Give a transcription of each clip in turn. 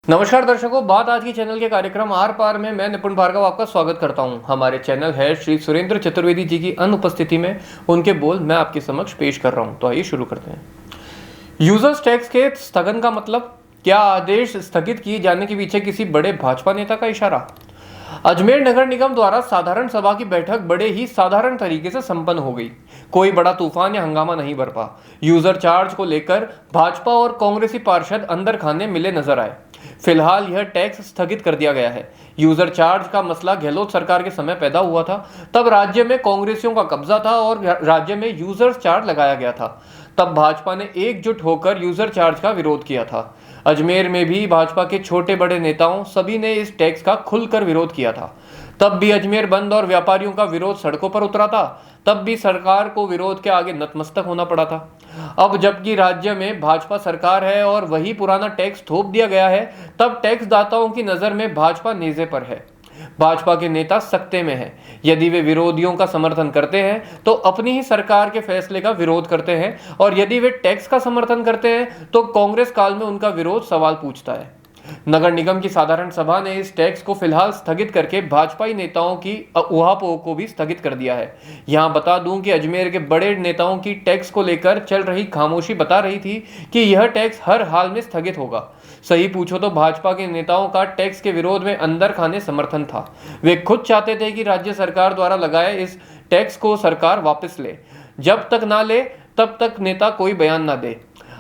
नमस्कार दर्शकों, बात आज की चैनल के कार्यक्रम आर पार में मैं निपुण भार्गव आपका स्वागत करता हूं। हमारे चैनल है श्री सुरेंद्र चतुर्वेदी जी की अनुपस्थिति में उनके बोल मैं आपके समक्ष पेश कर रहा हूं। तो आइए शुरू करते हैं। यूजर्स टैक्स के स्थगन का मतलब क्या? आदेश स्थगित किए जाने के पीछे किसी बड़े भाजपा नेता का इशारा? अजमेर नगर निगम द्वारा साधारण सभा की बैठक बड़े ही साधारण तरीके से संपन्न हो गई। कोई बड़ा तूफान या हंगामा नहीं बरपा। यूजर चार्ज को लेकर भाजपा और कांग्रेसी पार्षद अंदर खाने मिले नजर आए। फिलहाल यह टैक्स स्थगित कर दिया गया है। यूजर चार्ज का मसला गहलोत सरकार के समय पैदा हुआ था। तब राज्य में कांग्रेसियों का कब्जा था और राज्य में यूजर चार्ज लगाया गया था। तब भाजपा ने एकजुट होकर यूजर चार्ज का विरोध किया था। अजमेर में भी भाजपा के छोटे बड़े नेताओं सभी ने इस टैक्स का खुलकर विरोध किया था। तब भी अजमेर बंद और व्यापारियों का विरोध सड़कों पर उतरा था। तब भी सरकार को विरोध के आगे नतमस्तक होना पड़ा था। अब जबकि राज्य में भाजपा सरकार है और वही पुराना टैक्स थोप दिया गया है, तब टैक्स दाताओं की नजर में भाजपा नेज़े पर है। भाजपा के नेता सत्ते में हैं। यदि वे विरोधियों का समर्थन करते हैं तो अपनी ही सरकार के फैसले का विरोध करते हैं, और यदि वे टैक्स का समर्थन करते हैं तो कांग्रेस काल में उनका विरोध सवाल पूछता है। नगर निगम की साधारण सभा ने इस टैक्स को फिलहाल स्थगित करके भाजपाई नेताओं की उहापोह को भी स्थगित कर दिया है। यहां बता दूं कि अजमेर के बड़े नेताओं की टैक्स को लेकर चल रही खामोशी बता रही थी कि यह टैक्स हर हाल में स्थगित होगा। सही पूछो तो भाजपा के नेताओं का टैक्स के विरोध में अंदर खाने समर्थन था। वे खुद चाहते थे कि राज्य सरकार द्वारा लगाए इस टैक्स को सरकार वापस ले। जब तक ना ले तब तक नेता कोई बयान ना दे।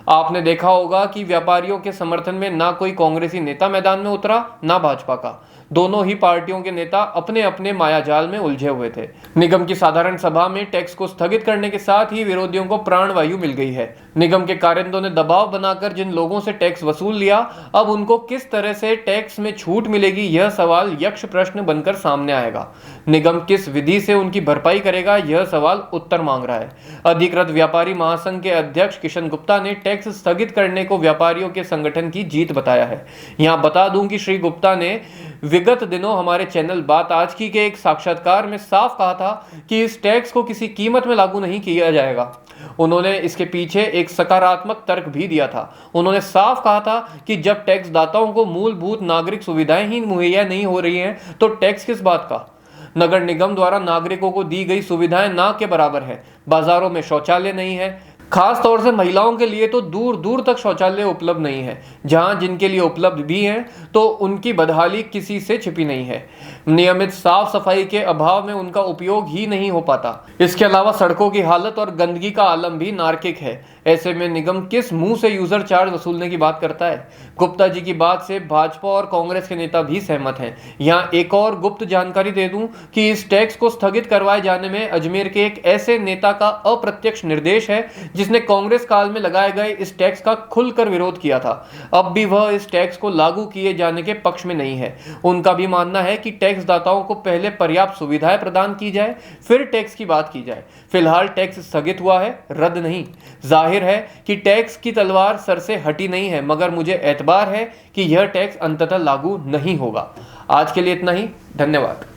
आपने देखा होगा कि व्यापारियों के समर्थन में ना कोई कांग्रेसी नेता मैदान में उतरा, ना भाजपा का। दोनों ही पार्टियों के नेता अपने अपने मायाजाल में उलझे हुए थे। निगम की साधारण सभा में टैक्स को स्थगित करने के साथ ही विरोधियों को प्राणवायु मिल गई है। निगम के कारिंदों ने दबाव बनाकर जिन लोगों से टैक्स वसूल लिया, अब उनको किस तरह से टैक्स में छूट मिलेगी, यह सवाल यक्ष प्रश्न बनकर सामने आएगा। निगम किस विधि से उनकी भरपाई करेगा, यह सवाल उत्तर मांग रहा है। अधिकृत व्यापारी महासंघ के अध्यक्ष किशन गुप्ता ने टैक्स स्थगित करने को व्यापारियों के संगठन की जीत बताया है। यहां बता दूं कि श्री गुप्ता ने विगत दिनों हमारे चैनल बात आज की के एक साक्षात्कार में साफ कहा था कि इस टैक्स को किसी कीमत में लागू नहीं किया जाएगा। उन्होंने इसके पीछे एक सकारात्मक तर्क भी दिया था। उन्होंने साफ कहा था कि जब टैक्स दाताओं को मूलभूत नागरिक सुविधाएं ही मुहैया नहीं हो रही हैं, तो टैक्स किस बात का? नगर निगम द्वारा नागरिकों को दी गई सुविधाएं ना के बराबर है। बाजारों में शौचालय नहीं है। खास तौर से महिलाओं के लिए तो दूर दूर तक शौचालय उपलब्ध नहीं है। जहां जिनके लिए उपलब्ध भी हैं तो उनकी बदहाली किसी से छिपी नहीं है। नियमित साफ सफाई के अभाव में उनका उपयोग ही नहीं हो पाता। इसके अलावा सड़कों की हालत और गंदगी का आलम भी नारकिक है। ऐसे में निगम किस मुंह से यूजर चार्ज वसूलने की बात करता है? गुप्ता जी की बात से भाजपा और कांग्रेस के नेता भी सहमत हैं। यहाँ एक और गुप्त जानकारी दे दूं कि इस टैक्स को स्थगित करवाए जाने में अजमेर के एक ऐसे नेता का अप्रत्यक्ष निर्देश है जिसने कांग्रेस काल में लगाए गए इस टैक्स का खुलकर विरोध किया था। अब भी वह इस टैक्स को लागू किए जाने के पक्ष में नहीं है। उनका भी मानना है कि टैक्स दाताओं को पहले पर्याप्त सुविधाएं प्रदान की जाए, फिर टैक्स की बात की जाए। फिलहाल टैक्स स्थगित हुआ है, रद्द नहीं। जाहिर है कि टैक्स की तलवार सर से हटी नहीं है, मगर मुझे एतबार है कि यह टैक्स अंततः लागू नहीं होगा। आज के लिए इतना ही। धन्यवाद।